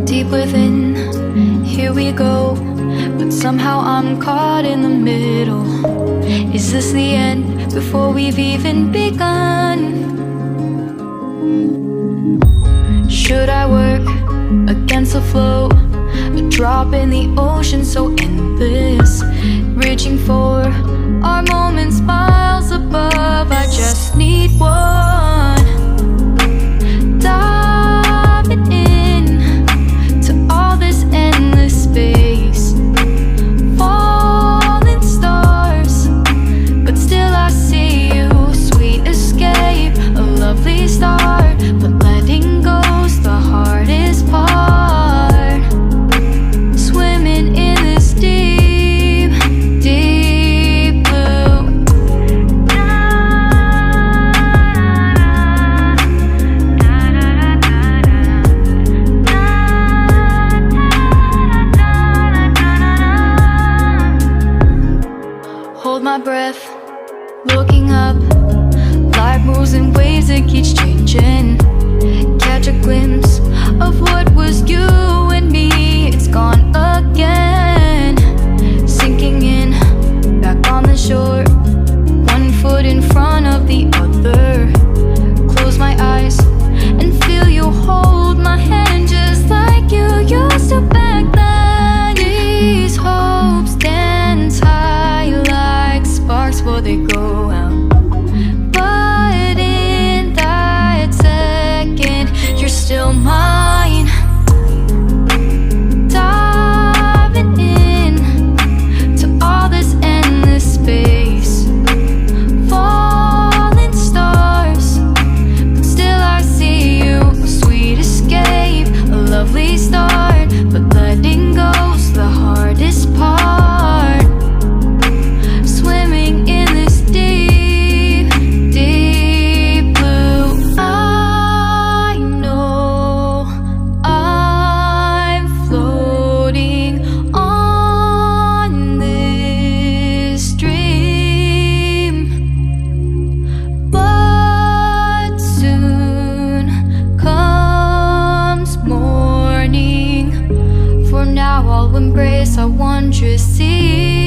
Deep within, here we go, but somehow I'm caught in the middle. Is this the end before we've even begun? Should I work against the flow? A drop in the ocean so endless, reaching for our moments miles above. I just need one, diving in to all this endless space, falling stars, but still I see you. Sweet escape, a lovely start, but letting go's the hardest part. Swimming in this deep, deep blue. Hold my breath, looking up. Life moves in ways that keeps changing. Catch a glimpse of what was you and me. It's gone again, sinking in, back on the shore. One foot in front of the other. Close my eyes and feel you hold my hand just like you used to back then. These hopes dance high like sparks before they go out. But in that second, you're still mine. Diving in to all this endless space, falling stars, but still I see you. A sweet escape, a lovely start, but letting go's the hardest part. Swimming in this deep, deep blue. I know I'm floating on this dream, but soon comes morning. For now I'll embrace our wondrous sea.